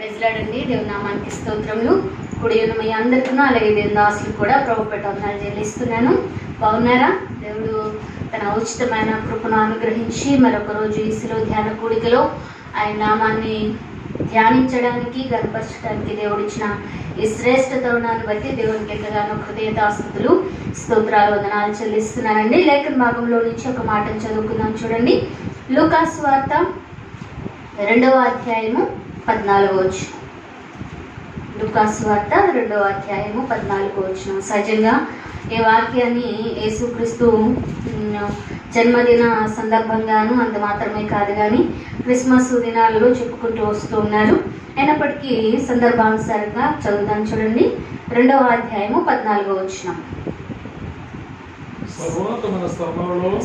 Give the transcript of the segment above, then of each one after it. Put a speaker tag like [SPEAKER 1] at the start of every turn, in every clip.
[SPEAKER 1] ప్రజలాడండి. దేవుని నామానికి స్తోత్రములు. కుడి ఉన్న మీ అందరికీ అలాగే దేవుని దాసులు కూడా ప్రభు పేట వందనాలు చెల్లిస్తున్నాను. బాగున్నారా? దేవుడు తన ఉచితమైన కృపను అనుగ్రహించి మరొక రోజు ఈ శిలువ ధ్యాన కూడికలో ఆయన నామాన్ని ధ్యానించడానికి గర్పరచడానికి దేవుడిచ్చిన ఈ శ్రేష్ఠ తరుణాన్ని బట్టి దేవునికి ఎంతగానో హృదయదాస్తుతులు స్తోత్రాలు వందనాలు చెల్లిస్తున్నానండి. లేఖన భాగంలో నుంచి ఒక మాటను చదువుకుందాం. చూడండి, లూకా సువార్త 2వ అధ్యాయము 14వ వచనం. లూకా సువార్త 2వ అధ్యాయము 14వ వచనం. సహజంగా ఈ వాక్యాన్ని యేసుక్రీస్తు జన్మదిన సందర్భంగాను అంత మాత్రమే కాదు కానీ క్రిస్మస్ దినాలలో చెప్పుకుంటూ వస్తూ ఉన్నారు. అయినప్పటికీ సందర్భానుసారంగా చదువుతాను. చూడండి, 2వ అధ్యాయము 14వ వచనం.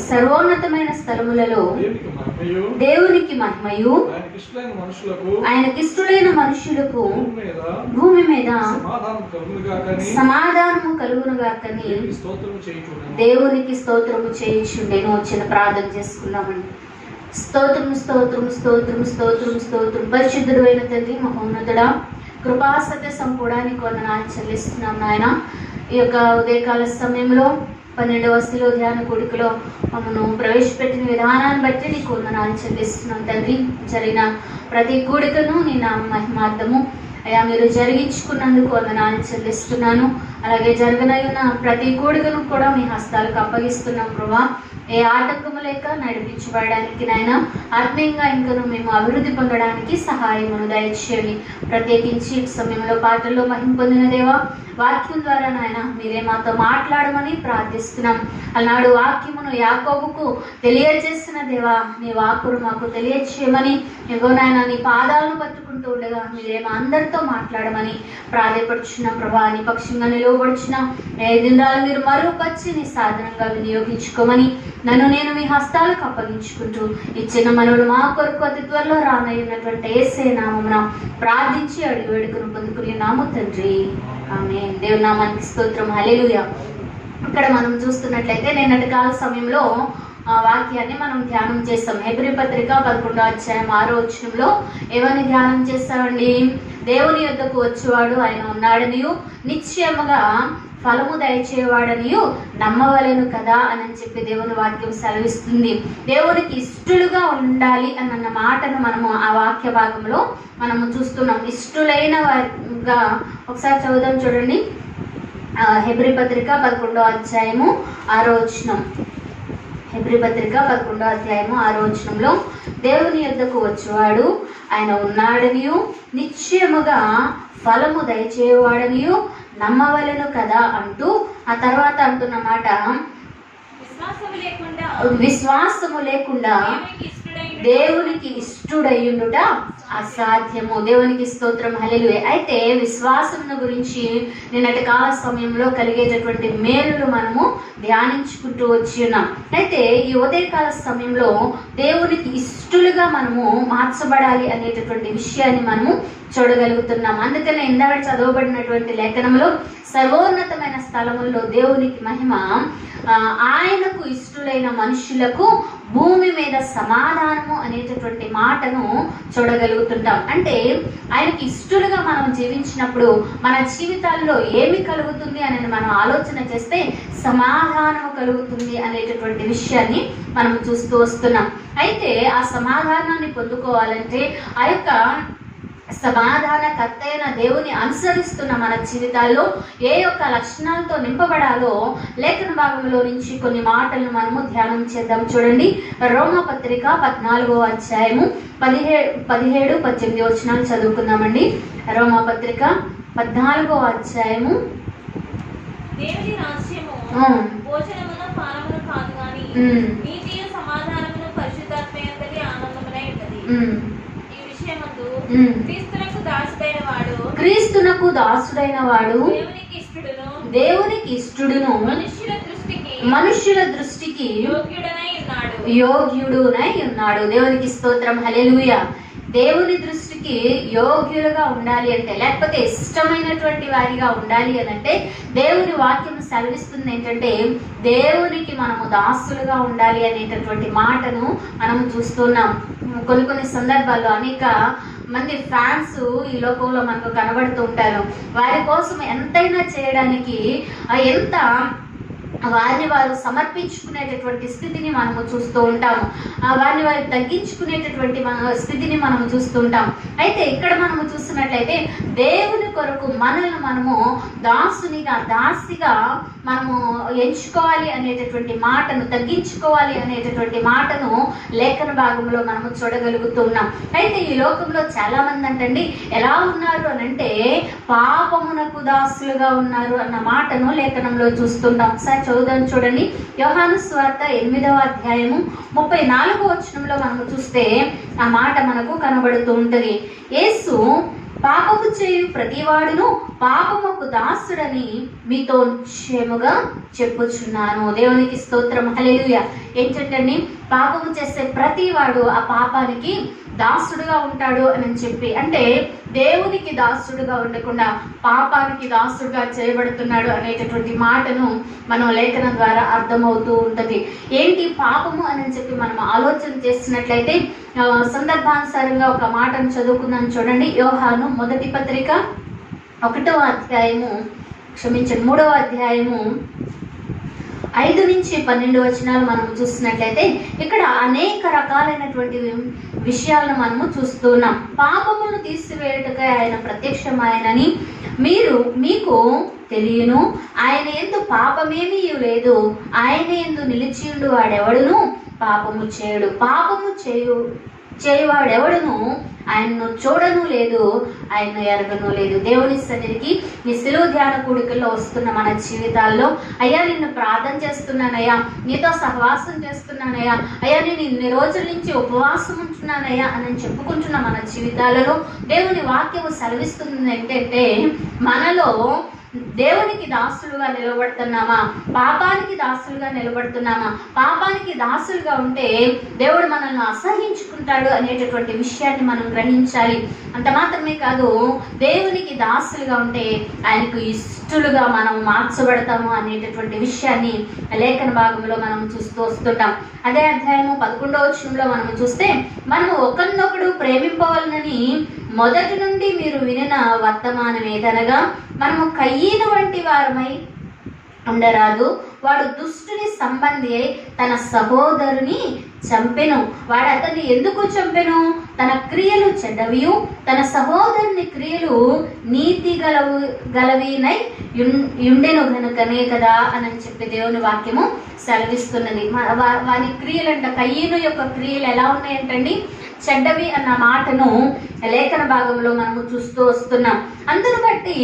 [SPEAKER 1] సర్వోన్నతమైన స్థలములలో దేవునికి మహిమయు ఆయనకిష్టులైన మనుషులకు భూమి మీద సమాధానము కలుగునుగాకని దేవునికి స్తోత్రము చేయుచుండెను. చిన్న ప్రార్థన చేసుకున్నామండి. స్తోత్రం స్తోత్రం స్తోత్రం స్తోత్రం స్తోత్రం. పరిశుద్ధుడు అయిన తండ్రి, మహోన్నతుడా, కృపా సత్య సంపూడానికి వందనాలు చెల్లిస్తున్నాం నాయన. ఈ యొక్క ఉదయకాల సమయంలో 12వ శిలువ ధ్యాన కూడికలో మమ్మను ప్రవేశపెట్టిన విధానాన్ని బట్టి నీకు వందనాలు చెల్లిస్తున్నాం తండ్రి. జరిగిన ప్రతి కూడికను నీ నామ మహిమార్థము అయ్యా మీరు జరిగించుకున్నందుకు వందనాలు చెల్లిస్తున్నాను. అలాగే జరగనైన ప్రతి కూడికను కూడా మీ హస్తాలకు అప్పగిస్తున్నాం ప్రభా. ఏ ఆటంకము లేక నడిపించబడడానికి నాయన ఆత్మీయంగా ఇంకను మేము అభివృద్ధి పొందడానికి సహాయమును దయచేయండి. ప్రత్యేకించి సమయంలో పాటల్లో మహిమ పొందిన దేవా, వాక్యం ద్వారా నాయన మీరే మాతో మాట్లాడమని ప్రార్థిస్తున్నాం. అలనాడు వాక్యమును యాకోబుకు తెలియజేసిన దేవా, నీ వాక్కును మాకు తెలియజేయమని ఎగో నాయన నీ పాదాలను పట్టుకుంటూ ఉండగా మీరే మా అందరితో మాట్లాడమని ప్రాధాయపడుచున్నాం ప్రభా. నీ పక్షంగా నిలువబడుచున్న ఏ దినాలు మీరు మరుపచ్చి నీ సాధనంగా వినియోగించుకోమని నన్ను నేను మీ హస్తాలకు అప్పగించుకుంటూ ఇచ్చిన మనవుడు మా కొరకు అతి త్వరలో రానయ్యున్నటువంటి యేసే నామమున ప్రార్థించి అడిగి వేడుకను పొందుకునే నాము తండ్రి, ఆమేన్. దేవుని నామానికి స్తోత్రం, హల్లెలూయా. ఇక్కడ మనం చూస్తున్నట్లయితే నిన్నటి కాల సమయంలో వాక్యాన్ని మనం ధ్యానం చేస్తాం. హెబ్రీ పత్రిక 11వ అధ్యాయం 6వ వచనంలో ఏమని ధ్యానం చేస్తామండి? దేవుని యొద్దకు వచ్చేవాడు ఆయన ఉన్నాడనియు నిశ్చయముగా ఫలము దయచేవాడనియు నమ్మవలెను కదా అని చెప్పి దేవుని వాక్యం సెలవిస్తుంది. దేవునికి ఇష్టలుగా ఉండాలి అన్న మాటను మనము ఆ వాక్య భాగంలో మనము చూస్తున్నాం. ఇష్టలైన వారిగా ఒకసారి చదువుదాం. చూడండి, హెబ్రీ పత్రిక 11వ అధ్యాయము 6వ వచనం. హెబ్రీ పత్రిక 11వ అధ్యాయము 6వ వచనంలో దేవుని యొద్దకు వచ్చేవాడు ఆయన ఉన్నాడనియు నిశ్చయముగా ఫలము దయచేవాడనియు నమ్మవలెను కదా అంటూ ఆ తర్వాత అంటున్న మాట, విశ్వాసము లేకుండా దేవునికి ఇష్టుడయ్యుండుట అసాధ్యము. దేవునికి స్తోత్రం, హల్లెలూయా. అయితే విశ్వాసమును గురించి నిన్నటి కాల సమయంలో కలిగేటటువంటి మేలులు మనము ధ్యానించుకుంటూ వచ్చి ఉన్నాం. అయితే ఈ ఉదయకాల సమయంలో దేవునికి ఇష్టలుగా మనము మార్చబడాలి అనేటటువంటి విషయాన్ని మనము చూడగలుగుతున్నాం. అందుకనే ఇందాక చదవబడినటువంటి లేఖనంలో సర్వోన్నతమైన స్థలముల్లో దేవునికి మహిమ ఆయనకు ఇష్టలైన మనుషులకు భూమి మీద సమాధానము అనేటటువంటి మాటను చూడగలుగుతుంటాం. అంటే ఆయనకి ఇష్టలుగా మనం జీవించినప్పుడు మన జీవితాల్లో ఏమి కలుగుతుంది అనేది మనం ఆలోచన చేస్తే సమాధానము కలుగుతుంది అనేటటువంటి విషయాన్ని మనం చూస్తూ వస్తున్నాం. అయితే ఆ సమాధానాన్ని పొందుకోవాలంటే ఆ యొక్క సమాధానకర్త అయిన దేవుని అనుసరిస్తున్న మన జీవితాల్లో ఏ యొక్క లక్షణాలతో నింపబడాలో లేఖన భాగంలో నుంచి కొన్ని మాటలను మనము ధ్యానం చేద్దాం. చూడండి, రోమాపత్రిక 14వ అధ్యాయము 17, 18 వచనాలు చదువుకుందామండి. రోమాపత్రిక 14వ అధ్యాయము.
[SPEAKER 2] దేవుని రాజ్యము భోజనమును పానమును కాదు గాని నీతియు సమాధానమును పరిశుద్ధాత్మయందలి ఆనందమునై ఉన్నది. ఈ విషయమందు క్రీస్తునకు దాసుడైన వాడు దేవునికి ఇష్టడును మనుష్యుల దృష్టికి యోగ్యుడునై ఉన్నాడు. దేవునికి స్తోత్రం, హల్లెలూయా. దేవుని దృష్టికి యోగ్యులుగా ఉండాలి అంటే, లేకపోతే ఇష్టమైనటువంటి వారిగా ఉండాలి అని అంటే దేవుని వాక్యం సెలవిస్తుంది ఏంటంటే దేవునికి మనము దాసులుగా ఉండాలి అనేటటువంటి మాటను మనము చూస్తున్నాం. కొన్ని సందర్భాల్లో అనేక
[SPEAKER 1] మంది ఫ్యాన్స్ ఈ లోకంలో మనకు కనబడుతూ ఉంటారు. వారి కోసం ఎంతైనా చేయడానికి ఎంత వారిని వారు సమర్పించుకునేటటువంటి స్థితిని మనము చూస్తూ ఉంటాము. వారిని వారు తగ్గించుకునేటటువంటి స్థితిని మనము చూస్తూ ఉంటాం. అయితే ఇక్కడ మనము చూస్తున్నట్లయితే దేవుని కొరకు మనల్ని మనము దాసిగా మనము ఎంచుకోవాలి అనేటటువంటి మాటను, తగ్గించుకోవాలి అనేటటువంటి మాటను లేఖన భాగంలో మనము చూడగలుగుతున్నాం. అయితే ఈ లోకంలో చాలా మంది అంటండి ఎలా ఉన్నారు అని అంటే పాపమునకు దాసులుగా ఉన్నారు అన్న మాటను లేఖనంలో చూస్తున్నాం. ఒకసారి చదువుదాం చూడండి. యోహాను సువార్త 8వ అధ్యాయము 34వ వచనంలో మనము చూస్తే ఆ మాట మనకు కనబడుతూ ఉంటది. యేసు పాపము చేయు ప్రతివాడును పాపముకు దాసుడని మీతో నిశ్చయముగా చెప్పుచున్నాను. దేవునికి స్తోత్రం, హల్లెలూయా. ఏంటంటే పాపము చేసే ప్రతివాడు ఆ పాపానికి దాసుడుగా ఉంటాడు అని చెప్పి, అంటే దేవునికి దాసుడుగా ఉండకుండా పాపానికి దాసుడుగా చేయబడుతున్నాడు అనేటటువంటి మాటను మనం లేఖనం ద్వారా అర్థమవుతూ ఉంటుంది. ఏంటి పాపము అని చెప్పి మనం ఆలోచన చేసినట్లయితే సందర్భానుసారంగా ఒక మాటను చదువుకుందాం చూడండి. యోహాను మొదటి పత్రిక 1వ అధ్యాయము 3వ అధ్యాయము 5 నుంచి 12 వచనాలు మనము చూసినట్లయితే ఇక్కడ అనేక రకాలైనటువంటి విషయాలను మనము చూస్తున్నాం. పాపమును తీసివేయుటకై ఆయన ప్రత్యక్షమాయనని మీకు తెలియను. ఆయన యందు పాపమేమీ లేదు. ఆయన యందు నిలిచియుండు వాడెవడును పాపము చేయడు. పాపము చేయువాడెవడును ఆయన్ను చూడను లేదు, ఆయన ఎరగను లేదు. దేవుని సన్నిధికి ఈ సిలువ ధ్యాన కూడికల్లో వస్తున్న మన జీవితాల్లో, అయ్యా నిన్ను ప్రార్థన చేస్తున్నానయ్యా, నీతో సహవాసం చేస్తున్నానయ్యా, అయ్యా నేను ఇన్ని రోజుల నుంచి ఉపవాసం ఉంటున్నానయ్యా అని చెప్పుకుంటున్న మన జీవితాలలో దేవుని వాక్యము సెలవిస్తుంది ఏంటంటే మనలో దేవునికి దాసులుగా నిలబడుతున్నామా, పాపానికి దాసులుగా నిలబడుతున్నామా? పాపానికి దాసులుగా ఉంటే దేవుడు మనల్ని అసహించుకుంటాడు అనేటటువంటి విషయాన్ని మనం గ్రహించాలి. అంత మాత్రమే కాదు, దేవునికి దాసులుగా ఉంటే ఆయనకు ఇష్టలుగా మనం మార్చబడతాము అనేటటువంటి విషయాన్ని లేఖన భాగంలో మనం చూస్తూ వస్తుంటాం. అదే అధ్యాయము 11వ వచనంలో మనం చూస్తే మనము ఒకరినొకడు ప్రేమింపవలనని మొదటి నుండి మీరు వినిన వర్తమానం ఏదనగా మనము కయ్యను వంటి వారమై ఉండరాదు. వాడు దుష్టుని సంబంధి అయి తన సహోదరుని చంపెను. వాడు అతన్ని ఎందుకు చంపెను? తన క్రియలు చెడ్డవియు తన సహోదరుని క్రియలు నీతి గలవినై ఉండెను గనుకనే కదా అని చెప్పి దేవుని వాక్యము సెలవిస్తున్నది. వారి క్రియలంట, కయ్యను యొక్క క్రియలు ఎలా ఉన్నాయంటండి? చెడ్డవి అన్న మాటను లేఖన భాగంలో మనము చూస్తూ వస్తున్నాం. అందును బట్టి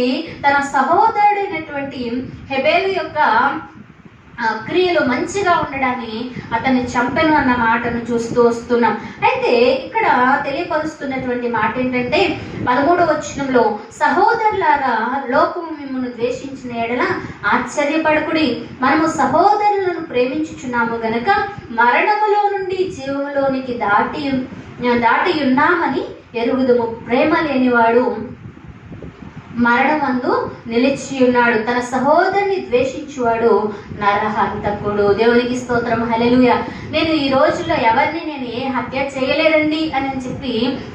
[SPEAKER 1] తన సహోదరుడైనటువంటి హెబేలు యొక్క క్రియలు మంచిగా ఉండడాన్ని అతన్ని చంపెను అన్న మాటను చూస్తూ వస్తున్నాం. అయితే ఇక్కడ తెలియపరుస్తున్నటువంటి మాట ఏంటంటే 13వ వచనంలో, సహోదరులారా లోకము మిమ్మల్ని ద్వేషించిన ఎడల ఆశ్చర్యపడకుడి. మనము సహోదరులను ప్రేమించుచున్నాము గనక మరణములో నుండి జీవములోనికి దాటి ఉన్నామని ఎరుగుదుము. ప్రేమ లేనివాడు మరణమందు నిలిచి ఉన్నాడు. తన సహోదరుని ద్వేషించువాడు నరహంతకుడు. దేవునికి స్తోత్రం, హల్లెలూయా. నేను ఈ రోజుల్లో ఎవరిని నేను ఏ హత్య చేయలేదండి అని చెప్పి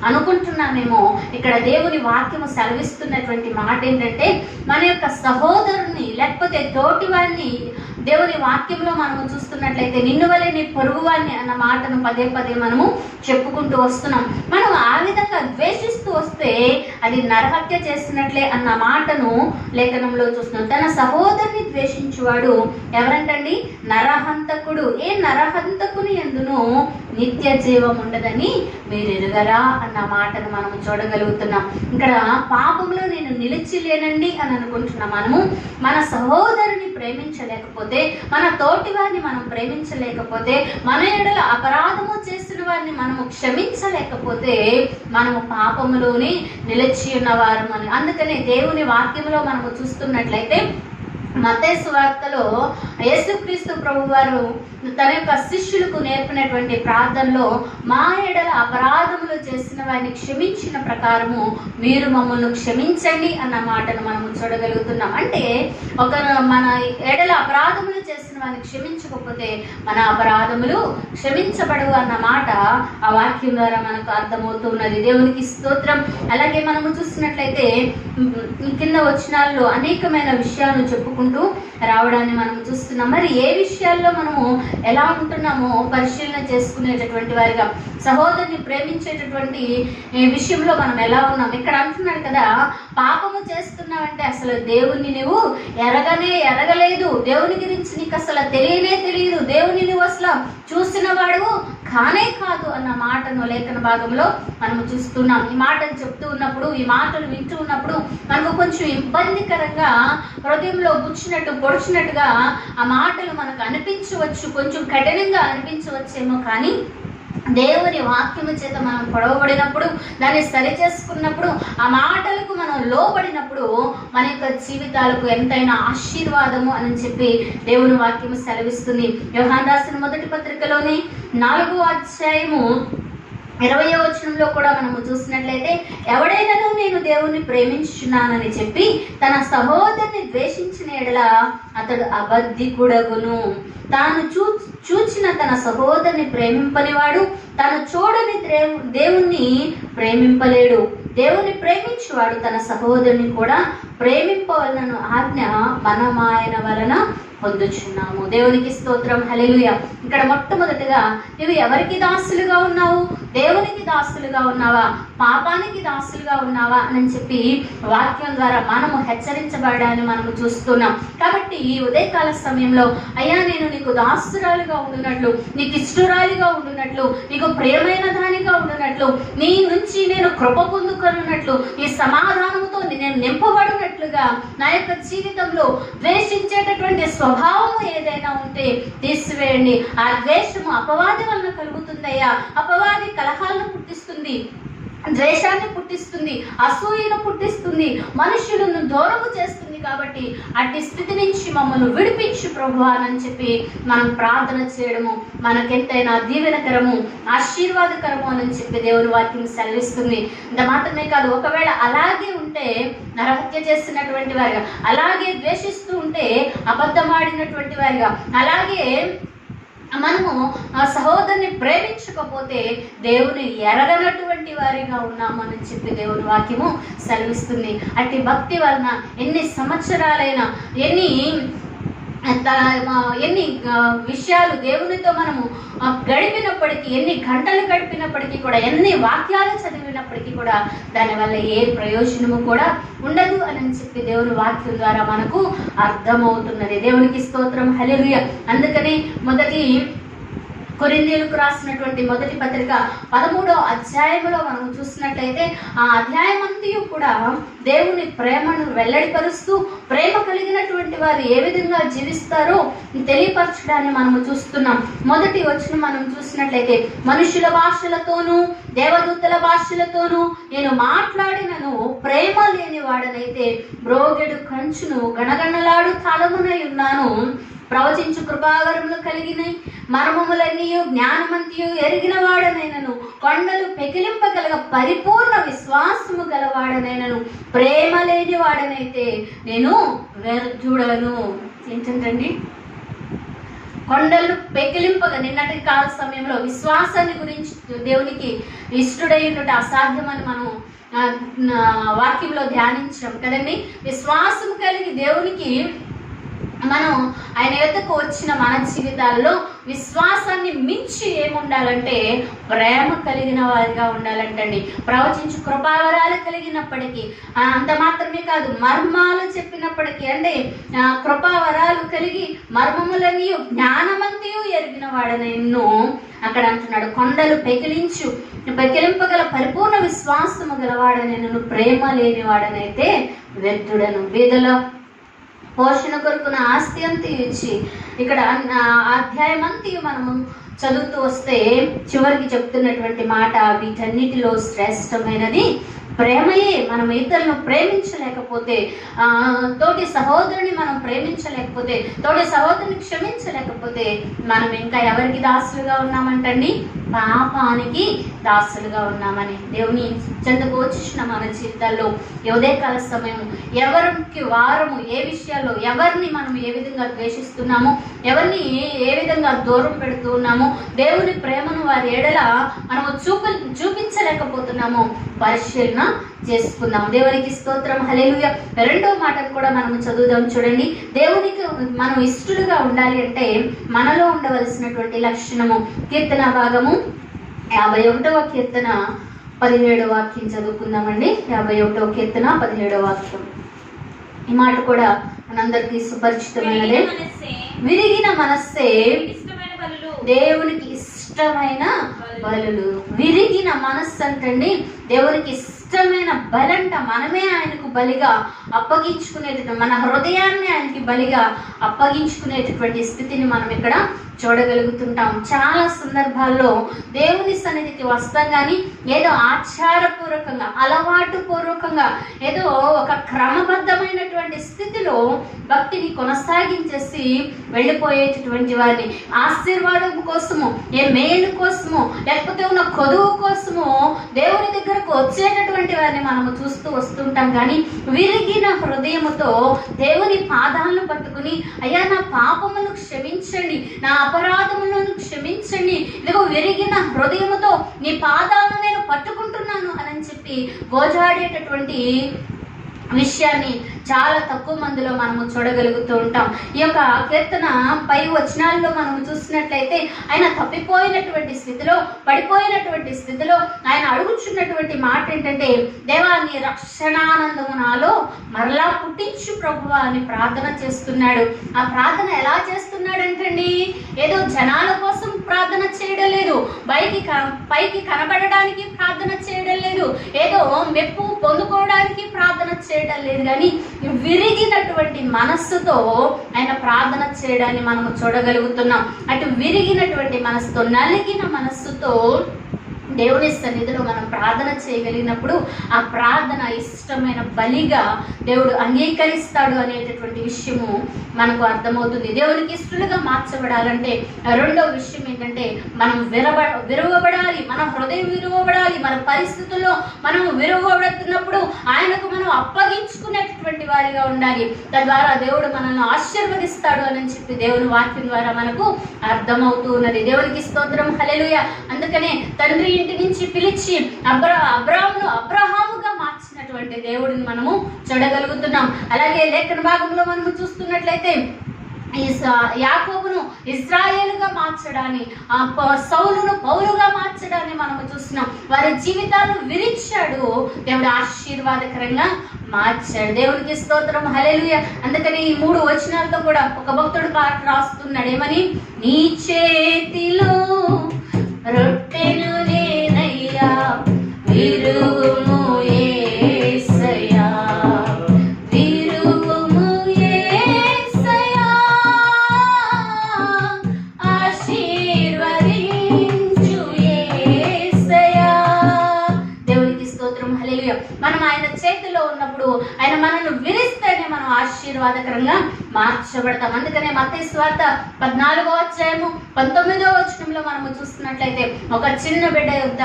[SPEAKER 1] అనుకుంటున్నామేమో. ఇక్కడ దేవుని వాక్యము సెలవిస్తున్నటువంటి మాట ఏంటంటే మన యొక్క సహోదరుని లేకపోతే తోటి వారిని దేవుని వాక్యంలో మనము చూస్తున్నట్లయితే నిన్ను వలె నీ పొరుగువాన్ని అన్న మాటను పదే పదే మనము చెప్పుకుంటూ వస్తున్నాం. మనం ఆ విధంగా ద్వేషిస్తూ వస్తే అది నరహత్య చేస్తున్నట్లే అన్న మాటను లేఖనంలో చూస్తున్నాం. తన సహోదరుని ద్వేషించువాడు ఎవరంటండి? నరహంతకుడు. ఏ నరహంతకుని యందును నిత్య జీవం ఉండదని మీరు ఎరుగరా అన్న మాటను మనము చూడగలుగుతున్నాం. ఇక్కడ పాపంలో నేను నిలిచి లేనండి అని అనుకుంటున్నాం. మనము మన సహోదరుని ప్రేమించలేకపోతే, మన తోటి వారిని మనం ప్రేమించలేకపోతే, మన ఎడల అపరాధము చేసిన వారిని మనము క్షమించలేకపోతే మనము పాపములోనే నిలిచి ఉన్నవారు అని. అందుకనే దేవుని వాక్యంలో మనము చూస్తున్నట్లయితే
[SPEAKER 2] మత్తయి సువార్తలో యేసుక్రీస్తు ప్రభువారు తన యొక్క శిష్యులకు నేర్పినటువంటి ప్రార్థనలో మా ఎడల అపరాధములు చేసిన వారిని క్షమించిన ప్రకారము మీరు మమ్మల్ని క్షమించండి అన్న మాటను మనము చూడగలుగుతున్నాం. అంటే మన ఎడల అపరాధములు చేసిన వారిని క్షమించకపోతే మన అపరాధములు క్షమించబడవు అన్న మాట ఆ వాక్యం ద్వారా మనకు అర్థమవుతున్నది. దేవునికి స్తోత్రం. అలాగే మనము చూసినట్లయితే కింద వచనాల్లో అనేకమైన విషయాలను చెప్పుకుంటూ రావడాన్ని మనం చూస్తున్నాం. మరి ఏ విషయాల్లో మనము ఎలా ఉంటున్నామో పరిశీలన చేసుకునేటటువంటి వారిగా, సహోదరుని ప్రేమించేటటువంటి విషయంలో మనం ఎలా ఉన్నాం. ఇక్కడ అంటున్నాడు కదా, పాపము చేస్తున్నావంటే అసలు దేవుణ్ణి నువ్వు ఎరగలేదు, దేవుని గురించి నీకు అసలు తెలియదు, దేవుని నువ్వు అసలు చూసిన వాడు కానే కాదు అన్న మాటను లేఖన భాగంలో మనము చూస్తున్నాం. ఈ మాటలు చెప్తూ ఉన్నప్పుడు, ఈ మాటలు వింటూ ఉన్నప్పుడు మనకు కొంచెం ఇబ్బందికరంగా, హృదయంలో పొడిచినట్టుగా ఆ మాటలు మనకు అనిపించవచ్చు, కొంచెం కఠినంగా అనిపించవచ్చేమో. కానీ దేవుని వాక్యము చేత మనం పొడవబడినప్పుడు, దాన్ని సరి చేసుకున్నప్పుడు, ఆ మాటలకు మనం లోబడినప్పుడు మన యొక్క జీవితాలకు ఎంతైనా ఆశీర్వాదము అని చెప్పి దేవుని వాక్యము సెలవిస్తుంది. యోహాను రాసిన మొదటి పత్రికలోని 4వ అధ్యాయము 20వ వచనంలో కూడా మనము చూసినట్లయితే, ఎవడైనాను నేను దేవుణ్ణి ప్రేమించుచున్నానని చెప్పి తన సహోదరుని ద్వేషించిన ఎడల అతడు అబద్ధికుడగును. తాను చూచిన తన సహోదరుని ప్రేమింపనివాడు తను చూడని దేవుణ్ణి ప్రేమింపలేడు. దేవుని ప్రేమించువాడు తన సహోదరుని కూడా ప్రేమింపవలన ఆజ్ఞ మనమాయన వలన పొందుచున్నాము. దేవునికి స్తోత్రం. హల్లెలూయా. ఇక్కడ మొట్టమొదటిగా నువ్వు ఎవరికి దాసులుగా ఉన్నావు? దేవునికి దాసులుగా ఉన్నావా, పాపానికి దాసులుగా ఉన్నావా అని చెప్పి వాక్యం ద్వారా మనము హెచ్చరించబడాలని మనము చూస్తున్నాం. కాబట్టి ఈ ఉదయకాల సమయంలో, అయ్యా నేను నీకు దాసురాలుగా ఉండునట్లు, నీకు ఇష్టరాలిగా ఉండునట్లు, నీకు ప్రియమైన దానిగా ఉండునట్లు, నీ నుంచి నేను కృప పొందుకొనున్నట్లు, నీ సమాధానంతో నేను నింపబడినట్లుగా నా యొక్క జీవితంలో ద్వేషించేటటువంటి స్వభావము ఏదైనా ఉంటే తీసివేయండి. ఆ ద్వేషము అపవాది వలన కలుగుతుందయ్యా. అపవాది కలహాలను పుట్టిస్తుంది, ద్వేషాన్ని పుట్టిస్తుంది, అసూయను పుట్టిస్తుంది, మనుషులను దూరము చేస్తుంది. కాబట్టి అట్టి స్థితి నుంచి మమ్మల్ని విడిపించు ప్రభువా అని చెప్పి మనం ప్రార్థన చేయడము మనకెంతైనా దీవెనకరము, ఆశీర్వాదకరము అని చెప్పి దేవుని వాక్యం సెలవిస్తుంది. ఇంత మాత్రమే కాదు, ఒకవేళ అలాగే ఉంటే నరహత్య చేసినటువంటి వారిగా, అలాగే ద్వేషిస్తూ ఉంటే అబద్ధమాడినటువంటి వారిగా, అలాగే మనము ఆ సహోదరుని ప్రేమించకపోతే దేవుని ఎరగనటువంటి వారిగా ఉన్నామని చెప్పి దేవుని వాక్యము సెలవిస్తుంది. అట్టి భక్తి వలన ఎన్ని సంవత్సరాలైనా, ఎన్ని విషయాలు దేవునితో మనము గడిపినప్పటికీ, ఎన్ని గంటలు గడిపినప్పటికీ కూడా, ఎన్ని వాక్యాలు చదివినప్పటికీ కూడా దానివల్ల ఏ ప్రయోజనము కూడా ఉండదు అని చెప్పి దేవుని వాక్యం ద్వారా మనకు అర్థమవుతున్నది. దేవునికి స్తోత్రం. హల్లెలూయా. అందుకని మొదటి కొరింథీయులకు రాసినటువంటి మొదటి పత్రిక 13వ అధ్యాయంలో మనం చూసినట్లయితే, ఆ అధ్యాయం అంతయు కూడా దేవుని ప్రేమను వెల్లడిపరుస్తూ, ప్రేమ కలిగినటువంటి వారు ఏ విధంగా జీవిస్తారో తెలియపరచడాన్ని మనము చూస్తున్నాం. మొదటి వచనం మనం చూసినట్లయితే, మనుషుల భాషలతోనూ దేవదూతల భాషలతోనూ నేను మాట్లాడినను ప్రేమ లేని వాడనైతే బ్రోగెడు కంచును గణగణలాడు తాళమునై ఉన్నాను. ప్రవచించు కృపావరములు కలిగిన మర్మములన్నీయు జ్ఞానమంతియు ఎరిగిన వాడనైనను, కొండలు పెకిలింపగలగ పరిపూర్ణ విశ్వాసము గలవాడనైనను ప్రేమ లేని వాడనైతే నేను వ్యర్థుడను. ఏంటండి? కొండలు పెకిలింపగా, నిన్నటి కాల సమయంలో విశ్వాసాన్ని గురించి దేవునికి ఇష్టడైనటువంటి అసాధ్యమని మనం వాక్యంలో ధ్యానించాం కదండి. విశ్వాసం కలిగి దేవునికి మనం ఆయన యొద్దకు వచ్చిన మన జీవితాల్లో విశ్వాసాన్ని మించి ఏముండాలంటే ప్రేమ కలిగిన వారిగా ఉండాలంటండి. ప్రవచించు కృపావరాలు కలిగినప్పటికీ, అంత మాత్రమే కాదు, మర్మాలు చెప్పినప్పటికీ, అంటే కృపావరాలు కలిగి మర్మములని జ్ఞానమంతియు ఎరిగిన వాడనెన్నో అక్కడ అంటున్నాడు. కొండలు పెకిలింపగల పరిపూర్ణ విశ్వాసము గలవాడనెను ప్రేమ లేని వాడనైతే వ్యర్థుడను. బీదలో పోషణ కొరకు నా ఆస్తి అంతా ఇచ్చి, ఇక్కడ అధ్యాయం అంతా మనము చదువుతూ వస్తే చివరికి చెప్తున్నటువంటి మాట, వీటన్నిటిలో శ్రేష్టమైనది ప్రేమయే. మనం ఇతరులను ప్రేమించలేకపోతే, తోటి సహోదరుని మనం ప్రేమించలేకపోతే, తోటి సహోదరుని క్షమించలేకపోతే మనం ఇంకా ఎవరికి దాసులుగా ఉన్నామంటండి? పాపానికి దాసులుగా ఉన్నామని. దేవుని చెంతకు వచ్చిన మన జీవితాల్లో ఉదయకాల సమయం ఎవరికి వారము ఏ విషయాల్లో ఎవరిని మనం ఏ విధంగా ద్వేషిస్తున్నామో, ఎవరిని ఏ విధంగా దూరం పెడుతూ ఉన్నామో, దేవుని ప్రేమను వారి ఎడల మనము చూపించలేకపోతున్నామో పరిశీలన చేసుకుందాం. దేవునికి స్తోత్రం, హల్లెలూయా. రెండో మాటను కూడా మనం చదువుదాం. చూడండి, దేవునికి మనం ఇష్టలుగా ఉండాలి అంటే మనలో ఉండవలసినటువంటి లక్షణము. కీర్తన భాగము 51వ కీర్తన 17వ వాక్యం చదువుకుందామండి. 51వ కీర్తన 17వ వాక్యం. ఈ మాట కూడా మనందరికీ సుపరిచితమైనదే. విరిగిన మనస్సే దేవునికి ఇష్టమైన బలులు. విరిగిన మనస్సు అంటండి దేవునికి ఇష్టమైన బలంట. మనమే ఆయనకు బలిగా అప్పగించుకునేటటువంటి, మన హృదయాన్ని ఆయనకి బలిగా అప్పగించుకునేటటువంటి స్థితిని మనం ఇక్కడ చూడగలుగుతుంటాం. చాలా సందర్భాల్లో దేవుని సన్నిధికి వస్తాం కానీ ఏదో ఆచారపూర్వకంగా, అలవాటు పూర్వకంగా, ఏదో ఒక క్రమబద్ధమైనటువంటి స్థితిలో భక్తిని కొనసాగించేసి వెళ్ళిపోయేటటువంటి వారిని, ఆశీర్వాదం కోసము, ఏ మేలు కోసము, లేకపోతే ఉన్న కొదువు కోసము దేవుని దగ్గరకు వచ్చేటటువంటి వారిని మనము చూస్తూ వస్తుంటాం. కానీ విరిగిన హృదయముతో దేవుని పాదాలను పట్టుకుని, అయ్యా నా పాపమును క్షమించండి, నా అపరాధములను క్షమించండి, ఇదిగో విరిగిన హృదయముతో నీ పాదాలను నేను పట్టుకుంటున్నాను అని చెప్పి గోజాడేటటువంటి విషయాన్ని చాలా తక్కువ మందిలో మనము చూడగలుగుతూ ఉంటాం. ఈ యొక్క కీర్తన పై వచనాల్లో మనము చూసినట్లయితే ఆయన తప్పిపోయినటువంటి స్థితిలో, పడిపోయినటువంటి స్థితిలో ఆయన అడుగుచున్నటువంటి మాట ఏంటంటే, దేవా నీ రక్షణానందము నాలో మరలా పుట్టించు ప్రభువా అని ప్రార్థన చేస్తున్నాడు. ఆ ప్రార్థన ఎలా చేస్తున్నాడంటండి? ఏదో జనాల కోసం ప్రార్థన చేయడం లేదు, పైకి కనబడడానికి ప్రార్థన చేయడం లేదు, ఏదో మెప్పు పొందుకోవడానికి ప్రార్థన చేయడం లేదు, కానీ విరిగినటువంటి మనస్సుతో ఆయన ప్రార్థన చేయడాన్ని మనము చూడగలుగుతున్నాం. అటు విరిగినటువంటి మనస్సుతో, నలిగిన మనస్సుతో దేవుని సన్నిధిలో మనం ప్రార్థన చేయగలిగినప్పుడు ఆ ప్రార్థన ఇష్టమైన బలిగా దేవుడు అంగీకరిస్తాడు అనేటటువంటి విషయము మనకు అర్థమవుతుంది. దేవునికి ఇష్టలుగా మార్చబడాలంటే రెండో విషయం ఏంటంటే మనం విరవబడాలి, మన హృదయం విరవబడాలి. మన పరిస్థితుల్లో మనం విరవబడుతున్నప్పుడు ఆయనకు మనం అప్పగించుకునేటటువంటి వారిగా ఉండాలి. తద్వారా దేవుడు మనల్ని ఆశీర్వదిస్తాడు అని చెప్పి దేవుని వాక్యం ద్వారా మనకు అర్థమవుతూ ఉన్నది. దేవునికి స్తోత్రం, హల్లెలూయా. అందుకనే తండ్రి ఇంటి నుంచి పిలిచి అబ్రహాముగా మార్చినటువంటి దేవుడిని మనము చూడగలుగుతున్నాం. అలాగే లేఖన భాగంలో మనము చూస్తున్నట్లయితే యాకోబును ఇజ్రాయేలుగా మార్చడాన్ని, సౌలును పౌలుగా మార్చడాన్ని మనము చూస్తున్నాం. వారి జీవితాలు విరిచాడు, దేవుడు ఆశీర్వాదకరంగా మార్చాడు. దేవునికి స్తోత్రం, హల్లెలూయా. అందుకని ఈ 3 వచనాలతో కూడా ఒక భక్తుడు పాట రాస్తున్నాడు. ఏమని? నీ చేతిలో రొట్టెను నేనయ్యా విరుగుము యేసయ్యా, విరుగుము యేసయ్యా, ఆశీర్వదించు యేసయ్యా. దేవునికి స్తోత్రం, హల్లెలూయా. మనం ఆయన చేతిలో ఉన్నప్పుడు ఆయన మనల్ని విరిస్తేనే మనం ఆశీర్వాదకరంగా మార్చబడతాం. అందుకనే మత్తయి సువార్త 14వ అధ్యాయము 19వ వచనంలో మనము చూస్తున్నట్లయితే ఒక చిన్న బిడ్డ యొద్ద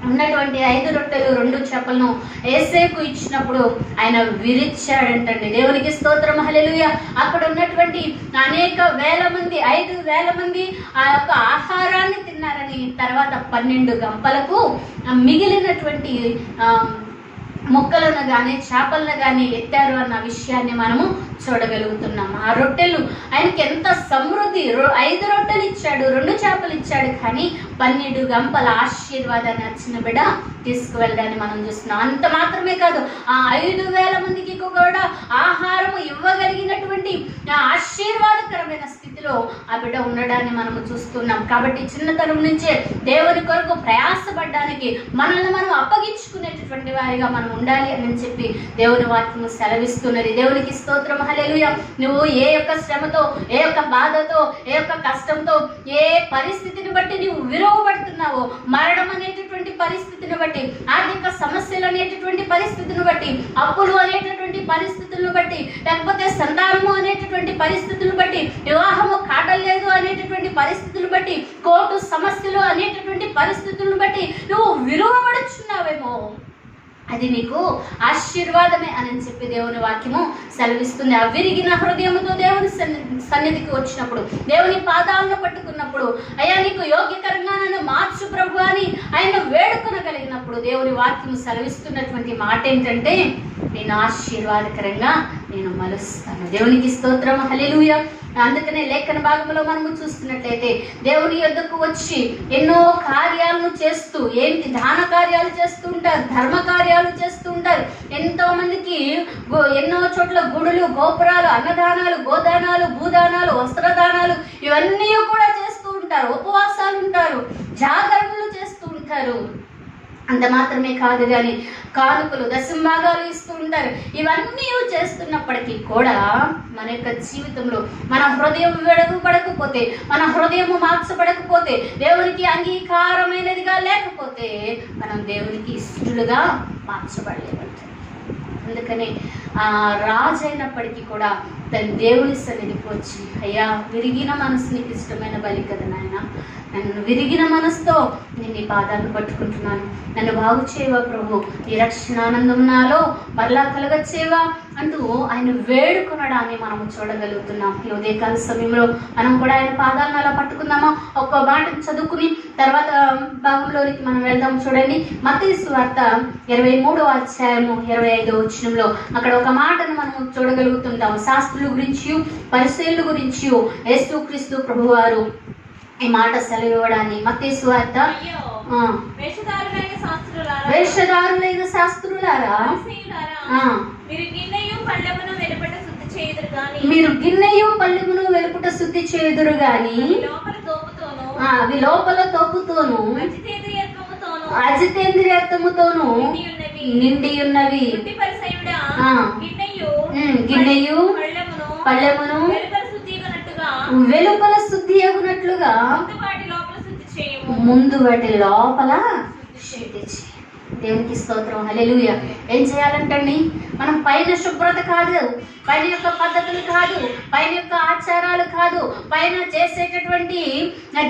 [SPEAKER 2] ఉన్నటువంటి 5 రొట్టెలు 2 చేపలను యేసేకు ఇచ్చినప్పుడు ఆయన విరిచాడంటండి. దేవునికి స్తోత్రం, హల్లెలూయా. అక్కడ ఉన్నటువంటి అనేక వేల మంది, 5,000 మంది ఆ యొక్క ఆహారాన్ని తిన్నారని, తర్వాత 12 గంపలకు మిగిలినటువంటి మొక్కలను కానీ చేపలను కానీ ఎత్తారు అన్న విషయాన్ని మనము చూడగలుగుతున్నాము. ఆ రొట్టెలు ఆయనకి ఎంత సమృద్ధి, 5 రొట్టెలు ఇచ్చాడు, 2 చేపలు ఇచ్చాడు, కానీ 12 గంపల ఆశీర్వాదాన్ని వచ్చిన బిడ్డ తీసుకువెళ్ళడాన్ని మనం చూస్తున్నాం. అంత మాత్రమే కాదు, ఆ 5,000 మందికి కూడా ఆహారం ఇవ్వగలిగినటువంటి ఆశీర్వాదకరమైన స్థితి స్థితిలో ఆ బిడ్డ ఉండడాన్ని మనము చూస్తున్నాం. కాబట్టి చిన్నతనం నుంచే దేవుని కొరకు ప్రయాసపడడానికి మనల్ని మనం అప్పగించుకునేటటువంటి వారిగా మనం ఉండాలి అని చెప్పి దేవుని వాక్యము సెలవిస్తున్నది. దేవునికి స్తోత్రం, హల్లెలూయా. నువ్వు ఏ యొక్క శ్రమతో, ఏ యొక్క బాధతో, ఏ యొక్క కష్టంతో, ఏ పరిస్థితిని బట్టి నువ్వు విలువబడుతున్నావో, మరణం అనేటటువంటి పరిస్థితిని బట్టి, ఆర్థిక సమస్యలు అనేటటువంటి పరిస్థితిని బట్టి, అప్పులు అనేటటువంటి పరిస్థితులను బట్టి, లేకపోతే సంతానము అనేటటువంటి పరిస్థితులను బట్టి, వివాహము కాటలేదు అనేటటువంటి పరిస్థితులు బట్టి, కోర్టు సమస్యలు అనేటటువంటి పరిస్థితులను బట్టి నువ్వు విలువబడుచున్నావేమో, అది నీకు ఆశీర్వాదమే అని చెప్పి దేవుని వాక్యము సెలవిస్తుంది. ఆ విరిగిన హృదయముతో దేవుని సన్నిధికి వచ్చినప్పుడు, దేవుని పాదాలను పట్టుకున్నప్పుడు, అయ్యా నీకు యోగ్యకరంగా నన్ను మార్చు ప్రభు అని ఆయన వేడుకొనగలిగినప్పుడు దేవుని వాక్యము సెలవిస్తున్నటువంటి మాట ఏంటంటే, నేను ఆశీర్వాదకరంగా నేను మలుస్తాను. దేవునికి స్తోత్రం, హల్లెలూయా. అందుకనే లేఖన భాగంలో మనము చూస్తున్నట్లయితే దేవుని యొద్దకు వచ్చి ఎన్నో కార్యాలను చేస్తూ, ఏంటి దాన కార్యాలు చేస్తూ ఉంటారు, ధర్మ కార్యాలు చేస్తూ ఉంటారు. ఎంతో మందికి ఎన్నో చోట్ల గుడులు, గోపురాలు, అన్నదానాలు, గోదానాలు, భూదానాలు, వస్త్రదానాలు ఇవన్నీ కూడా చేస్తూ ఉంటారు. ఉపవాసాలు ఉంటారు, జాగరణలు చేస్తూ ఉంటారు. అంత మాత్రమే కాదు కానీ కానుకలు, దశంభాగాలు ఇస్తూ ఉంటారు. ఇవన్నీ చేస్తున్నప్పటికీ కూడా మన యొక్క జీవితంలో మన హృదయం వెడగబడకపోతే, మన హృదయం మార్చబడకపోతే, దేవునికి అంగీకారమైనదిగా లేకపోతే మనం దేవునికి ఇష్టలుగా మార్చబడలేమంట. అందుకని రాజు అయినప్పటికీ కూడా తన దేవుని సన్నిధికి వచ్చి, అయ్యా విరిగిన మనసు నీకు ఇష్టమైన బలి కదా నాయన, నన్ను విరిగిన మనసుతో నేను నీ పాదాలను పట్టుకుంటున్నాను, నన్ను బాగు చేయవా ప్రభు, నీ రక్షణానందం నాలో మరలా కలగచ్చేవా అంటూ ఆయన వేడుకొనడాన్ని మనము చూడగలుగుతున్నాం. ఈ ఉదయకాల సమయంలో మనం కూడా ఆయన పాదాలను అలా పట్టుకుందామా? ఒక్క మాట చదువుకుని తర్వాత భాగంలోనికి మనం వెళ్దాం. చూడండి, మత్తయి సువార్త 23వ అధ్యాయము 25వ వచనంలో అక్కడ ఒక మాటను మనం చూడగలుగుతుంటాం. శాస్త్రుల గురించి, పరిసయ్యుల గురించి యేసుక్రీస్తు ప్రభువారు ఈ మాట సెలవివ్వడాన్ని. మత్తయి సువార్త, వేషధారులైన శాస్త్రులారా, మీరు గిన్నెయు పళ్ళెమును వెలుపట శుద్ధి చేయుదురు గాని అవి లోపల తోపుతోను అజితేంద్రియత్వముతోను నిండి ఉన్నవి. గిన్నెయు పళ్ళెమును వెలుపల శుద్ధి అగునట్లుగా ముందు వాటి లోపల శుద్ధి చేయి. దేవునికి స్తోత్రం, హల్లెలూయా. ఏం చేయాలంటండి? మనం పైన శుభ్రత కాదు, పైన యొక్క పద్ధతులు కాదు, పైన యొక్క ఆచారాలు కాదు, పైన చేసేటటువంటి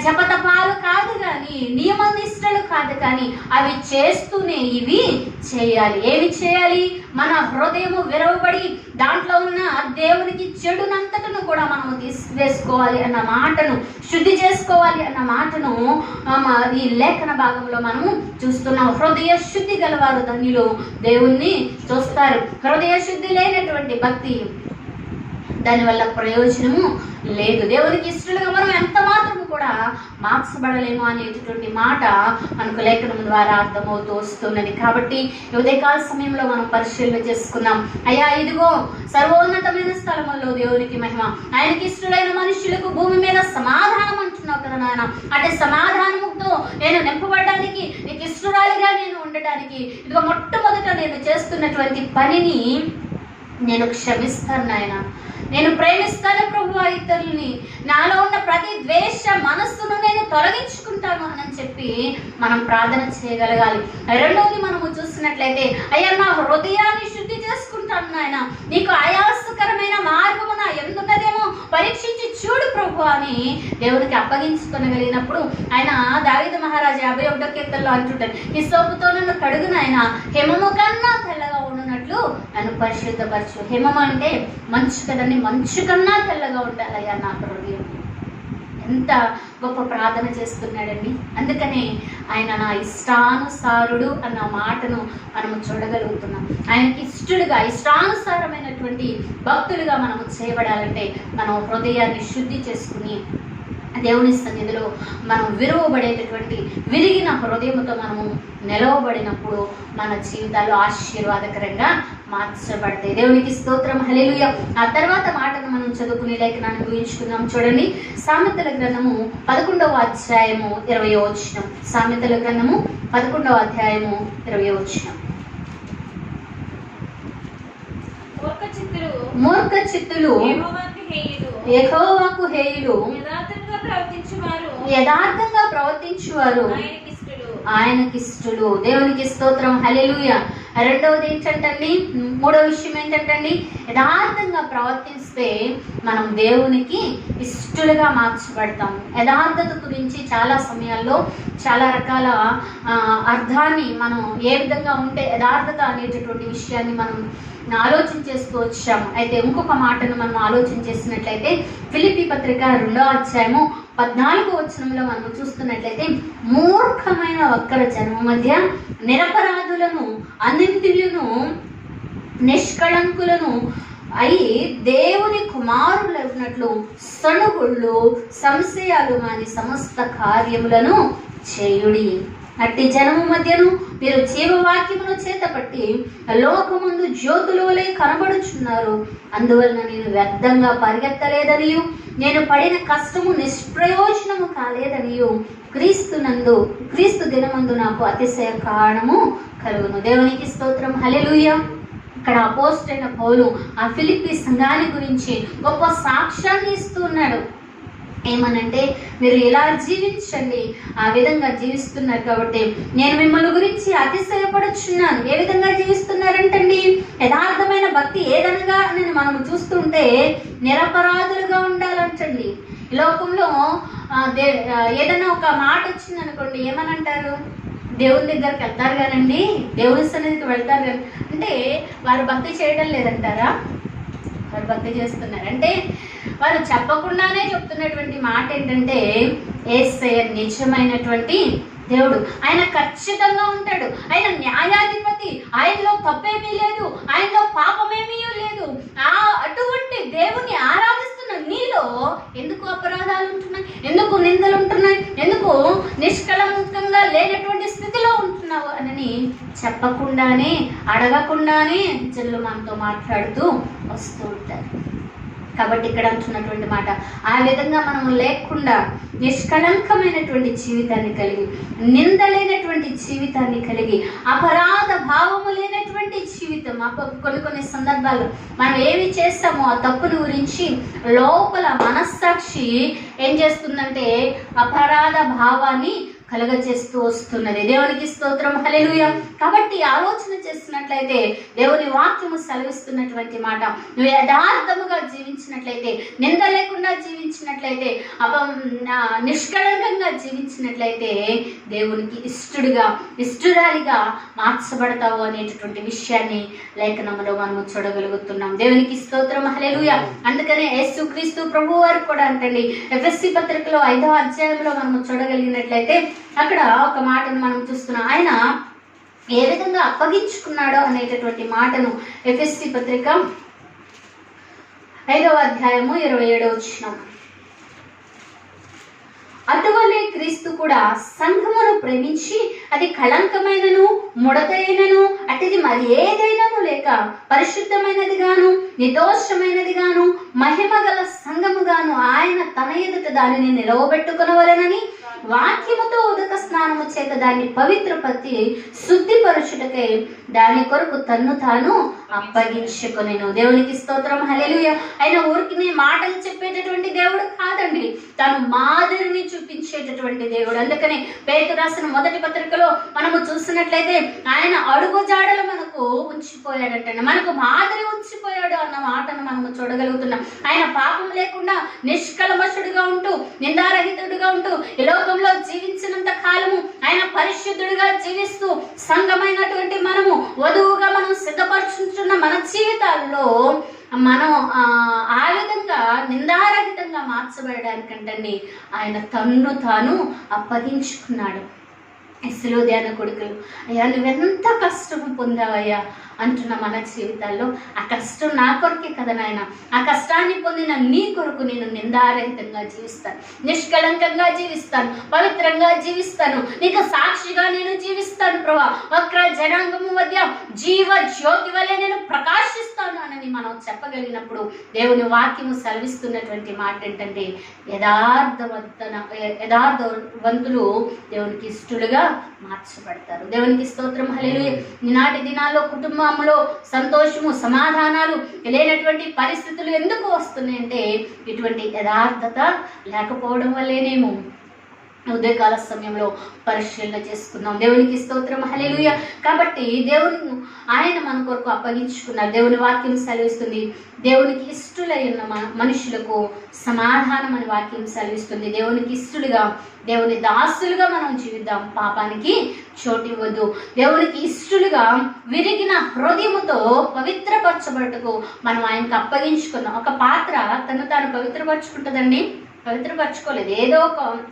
[SPEAKER 2] జపతపాలు కాదు, కానీ నియమ నిష్టలు కాదు, కానీ అవి చేస్తూనే ఇవి చేయాలి. ఏమి చేయాలి? మన హృదయము విరవబడి దాంట్లో ఉన్న దేవునికి చెడునంతటను కూడా మనము తీసివేసుకోవాలి అన్న మాటను, శుద్ధి చేసుకోవాలి అన్న మాటను ఈ లేఖన భాగంలో మనము చూస్తున్నాం. హృదయ శుద్ధి గలవారు ధన్యులు, దేవుణ్ణి చూస్తారు. హృదయ శుద్ధి లేనటువంటి భక్తి, దానివల్ల ప్రయోజనము లేదు. దేవునికి ఇష్టలుగా మనం ఎంత మాత్రము కూడా మార్చబడలేము అనేటటువంటి మాట మనకు లేఖనం ద్వారా అర్థమవుతూ వస్తున్నది. కాబట్టి ఉదయకాల సమయంలో మనం పరిశీలన చేసుకున్నాం. అయ్యా ఇదిగో సర్వోన్నతమైన స్థలములో దేవునికి మహిమ, ఆయనకి ఇష్టలైన మనుషులకు భూమి మీద సమాధానం అంటున్నావు కదా నాయన. అంటే సమాధానముతో నేను నింపబడడానికి, నీకు ఇష్టరాలిగా నేను ఉండటానికి, ఇదిగో మొట్టమొదట నేను చేస్తున్నటువంటి పనిని నేను క్షమిస్తాను నాయన, నేను ప్రేమిస్తాను ప్రభువా ఇతరులని, నాలో ఉన్న ప్రతి ద్వేష మనస్సును నేను తొలగించుకుంటాను అని చెప్పి మనం ప్రార్థన చేయగలగాలి. రెండవది మనము చూస్తున్నట్లయితే, అయ్యా నా హృదయాన్ని శుద్ధి చేసుకుంటాను నాయన, నీకు ఆయాసకరమైన మార్గము నా ఎందున్నదేమో పరీక్షించి చూడు ప్రభు అని దేవునికి అప్పగించుకొనగలిగినప్పుడు ఆయన దావీదు మహారాజు 51వ కీర్తనలో అంటుంటారు, ఈ సోపుతో నన్ను కడుగు నాయన, హిమము కన్నా తెల్లగా ఉండునట్లు నన్ను పరిశుద్ధపరచు. హిమము అంటే మంచు కదండి, మంచు కన్నా తెల్లగా ఉండాలయ్యా నా హృదయం. ఎంత గొప్ప ప్రార్థన చేస్తున్నాడండి. అందుకనే ఆయన నా ఇష్టానుసారుడు అన్న మాటను మనము చూడగలుగుతున్నాం. ఆయనకి ఇష్టలుగా, ఇష్టానుసారమైనటువంటి భక్తులుగా మనము చేయబడాలంటే మనం హృదయాన్ని శుద్ధి చేసుకుని దేవుని సన్నిధిలో మనం విరువబడేటటువంటి విరిగిన హృదయంతో మనము నిలవబడినప్పుడు మన జీవితాలు ఆశీర్వాదకరంగా మార్చబడతాయి. దేవునికి స్తోత్రం, హల్లెలూయా. ఆ తర్వాత మాటను మనం చదువుకునే లేఖనాన్ని ఊహించుకుందాం. చూడండి, సామెతల గ్రంథము 11వ అధ్యాయము 20వ వచనం. సామెతల గ్రంథము 11వ అధ్యాయము 20వ వచనం. మూర్ఖ చిత్తులు యెహోవాకు హేయులు, యథార్థంగా ప్రవర్తించువారు ఆయనకిష్టులు. దేవునికి స్తోత్రం, హల్లెలూయా. రెండవది ఏంటంటండి, మూడో విషయం ఏంటంటండి, యథార్థంగా ప్రవర్తిస్తే మనం దేవునికి ఇష్టలుగా మార్చబడతాం. యథార్థత గురించి చాలా సమయాల్లో చాలా రకాల అర్థాన్ని మనం ఏ విధంగా ఉంటే యథార్థత అనేటటువంటి విషయాన్ని మనం ఆలోచన చేస్తూ వచ్చాము. అయితే ఇంకొక మాటను మనం ఆలోచన చేసినట్లయితే ఫిలిప్పీ పత్రిక 2వ అధ్యాయము 14వ వచనంలో మనం చూస్తున్నట్లయితే, మూర్ఖమైన వక్ర జనము మధ్య నిరపరాధులను, అనింద్యులను, నిష్కళంకులను అయి దేవుని కుమారులైనట్లు సణుగుళ్ళు, సంశయాలు మాని సమస్త కార్యములను చేయుడి. అట్టి జనము మధ్యను మీరు జీవవాక్యమును చేతపట్టి లోకముందు జ్యోతుల వలె కనబడుచున్నారు. అందువలన నేను వ్యర్థంగా పరిగెత్తలేదనియు, నేను పడిన కష్టము నిష్ప్రయోజనము కాలేదనియు క్రీస్తు దినమందు నాకు అతిశయ కారణము కలుగును. దేవునికి స్తోత్రం, హల్లెలూయా. ఇక్కడ అపోస్తలుడైన పౌలు ఆ ఫిలిప్పీ సంఘాన్ని గురించి గొప్ప సాక్ష్యాన్ని ఇస్తున్నాడు. ఏమనంటే, మీరు ఇలా జీవించండి, ఆ విధంగా జీవిస్తున్నారు కాబట్టి నేను మిమ్మల్ని గురించి అతిశయపడుచున్నాను. ఏ విధంగా జీవిస్తున్నారంటండి, యథార్థమైన భక్తి ఏదనగా అని మనం చూస్తుంటే నిరపరాధులుగా ఉండాలంటండి. ఈ లోకంలో ఏదైనా ఒక మాట వచ్చింది అనుకోండి, ఏమనంటారు, దేవుని దగ్గరికి వెళ్తారు కానండి, దేవుని సన్నిధికి వెళ్తారు కానీ అంటే వారు భక్తి చేయడం లేదంటారా? వారు భక్తి చేస్తున్నారు. అంటే వారు చెప్పకుండానే చెప్తున్నటువంటి మాట ఏంటంటే, యేసయ్య నిజమైనటువంటి దేవుడు, ఆయన ఖచ్చితంగా ఉంటాడు, ఆయన న్యాయాధిపతి, ఆయనలో తప్పేమీ లేదు, ఆయనలో పాపమేమీ లేదు. అటువంటి దేవుని ఆరాధిస్తున్న నీలో ఎందుకు అపరాధాలు ఉంటున్నాయి, ఎందుకు నిందలు ఉంటున్నాయి, ఎందుకు నిష్కళంకంగా లేనటువంటి స్థితిలో ఉంటున్నావు అని చెప్పకుండానే, అడగకుండానే జనులు మనతో మాట్లాడుతూ వస్తూ ఉంటారు. కాబట్టి ఇక్కడ అంటున్నటువంటి మాట, ఆ విధంగా మనము లేకుండా నిష్కళంకమైనటువంటి జీవితాన్ని కలిగి, నిందలేనటువంటి జీవితాన్ని కలిగి, అపరాధ భావము లేనటువంటి జీవితం. కొన్ని సందర్భాల్లో మనం ఏమి చేస్తామో ఆ తప్పుని గురించి లోపల మనస్సాక్షి ఏం చేస్తుందంటే అపరాధ భావాన్ని కలగచేస్తూ వస్తున్నది. దేవునికి స్తోత్రం, హల్లెలూయా. కాబట్టి ఆలోచన చేస్తున్నట్లయితే దేవుని వాక్యము సెలవిస్తున్నటువంటి మాట, నువ్వు యథార్థముగా జీవించినట్లయితే, నింద లేకుండా జీవించినట్లయితే, నిష్కళంకంగా జీవించినట్లయితే దేవునికి ఇష్టరాలిగా మార్చబడతావు అనేటటువంటి విషయాన్ని లేఖనంలో మనము చూడగలుగుతున్నాం. దేవునికి స్తోత్రం, హల్లెలూయా. అందుకనే యేసుక్రీస్తు ప్రభువు వారు కూడా అంటండి, ఎఫెసీ పత్రికలో 5వ అధ్యాయంలో మనము చూడగలిగినట్లయితే అక్కడ ఒక మాటను మనం చూస్తున్నాం. ఆయన ఏ విధంగా అప్పగించుకున్నాడో అనేటటువంటి మాటను ఎఫెసీ పత్రిక 5వ అధ్యాయము 27వ వచనం. అటువలే క్రీస్తు కూడా సంఘమును ప్రేమించి అది కళంకమైనను ముడతైనను అటిది మరి ఏదైనాను లేక పరిశుద్ధమైనది గాను నిర్దోషమైనది గాను మహిమ గల సంఘము గాను ఆయన తన ఎదుట దానిని నిలవబెట్టుకొనవలెనని వాక్యముతో ఉదక స్నానము చేత దాన్ని పవిత్రపరిచి శుద్ధిపరచుటకై దాని కొరకు తన్ను తాను అప్పగించుకొనెను. దేవునికి స్తోత్రం, హల్లెలూయా. ఆయన ఊరికి మాటలు చెప్పేటటువంటి దేవుడు కాదండి, తాను మాదిరిని చూపించేటటువంటి దేవుడు. అందుకని పేతురు రాసిన మొదటి పత్రికలో మనము చూసినట్లయితే ఆయన అడుగు జాడలు మనకు ఉంచిపోయాడటండి, మనకు మాదిరి ఉంచిపోయాడు అన్న మాటను మనము చూడగలుగుతున్నాం. ఆయన పాపం లేకుండా నిష్కల్మషుడిగా ఉంటూ, నిందారహితుడిగా ఉంటూ ఈ లోకంలో జీవించినంత కాలము ఆయన పరిశుద్ధుడిగా జీవిస్తూ సంఘమైనటువంటి మనము వధువుగా మనం సిద్ధపరుచుతున్న మన జీవితాల్లో మనం ఆ విధంగా నిందారహితంగా మార్చబడడానికంటండి ఆయన తన్ను తాను అప్పగించుకున్నాడు. ఇస్లోధ్యాన కొడుకులు, అయ్యా నువ్వెంత కష్టం పొందావయ్యా అంటున్న మన జీవితాల్లో, ఆ కష్టం నా కొరకే కదా నాయన, ఆ కష్టాన్ని పొందిన నీ కొరకు నేను నిందారహితంగా జీవిస్తాను, నిష్కళంకంగా జీవిస్తాను, పవిత్రంగా జీవిస్తాను, నీకు సాక్షిగా నేను జీవిస్తాను ప్రభా, వక్ర జనాంగము మధ్య జీవ జ్యోతి వలె నేను ప్రకాశిస్తాను అని మనం చెప్పగలిగినప్పుడు దేవుని వాక్యము సెలవిస్తున్నటువంటి మాట ఏంటంటే యథార్థవంతులు దేవునికి ఇష్టలుగా మార్చబడతారు. దేవునికి స్తోత్రం, హల్లెలూయా. ఈనాటి దినాల్లో కుటుంబంలో సంతోషము సమాధానాలు లేనటువంటి పరిస్థితులు ఎందుకు వస్తున్నాయంటే ఇటువంటి యథార్థత లేకపోవడం వల్లేనేమో. ఉదయకాల సమయంలో పరిశీలన చేసుకుందాం. దేవునికి స్తోత్రం, హల్లెలూయా. కాబట్టి దేవుని ఆయన మన కొరకు అప్పగించుకున్నారు. దేవుని వాక్యం సెలవిస్తుంది దేవునికి ఇష్టలైన మనుషులకు సమాధానం అని వాక్యం సెలవిస్తుంది. దేవునికి ఇష్టలుగా, దేవుని దాసులుగా మనం జీవిద్దాం, పాపానికి చోటు ఇవ్వద్దు. దేవునికి ఇష్టలుగా విరిగిన హృదయముతో పవిత్రపరచబడుటకు మనం ఆయనకు అప్పగించుకున్నాం. ఒక పాత్ర తను తాను పవిత్రపరచుకుంటుందండి, పవిత్రపరచుకోలేదు.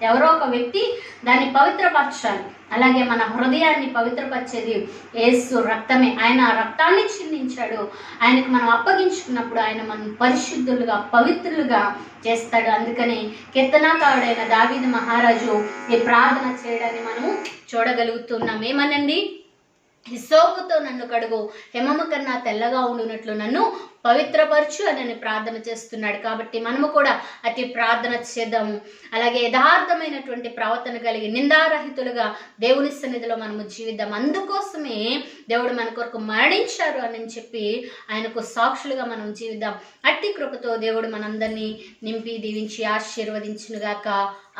[SPEAKER 2] ఎవరో ఒక వ్యక్తి దాన్ని పవిత్రపరచాలి. అలాగే మన హృదయాన్ని పవిత్రపరిచేది యేసు రక్తమే. ఆయన రక్తాన్ని చిందించాడు. ఆయనకు మనం అప్పగించుకున్నప్పుడు ఆయన మనం పరిశుద్ధులుగా, పవిత్రులుగా చేస్తాడు. అందుకని కీర్తనాకారుడైన దావీదు మహారాజు ఈ ప్రార్థన చేయడాన్ని మనము చూడగలుగుతున్నాం. ఏమనండి? హిస్సోపుతో నన్ను కడుగు, హిమము కన్నా తెల్లగా ఉండునట్లు నన్ను పవిత్రపరచు అని ప్రార్థన చేస్తున్నాడు. కాబట్టి మనము కూడా అతి ప్రార్థన చేద్దాము. అలాగే యథార్థమైనటువంటి ప్రవర్తన కలిగి నిందారహితులుగా దేవుని సన్నిధిలో మనము జీవిద్దాం. అందుకోసమే దేవుడు మన కొరకు మరణించారు అని చెప్పి ఆయనకు సాక్షులుగా మనం జీవిద్దాం. అట్టి కృపతో దేవుడు మనందరినీ నింపి దీవించి ఆశీర్వదించునుగాక.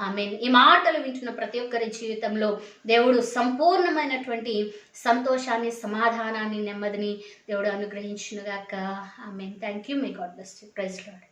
[SPEAKER 2] ఆమేన్. ఈ మాటలు వింటున్న ప్రతి ఒక్కరి జీవితంలో దేవుడు సంపూర్ణమైనటువంటి సంతోషాన్ని, సమాధానాన్ని, నెమ్మదిని దేవుడు అనుగ్రహించునుగాక. ఆమేన్. Thank you. May God bless you. Praise lord.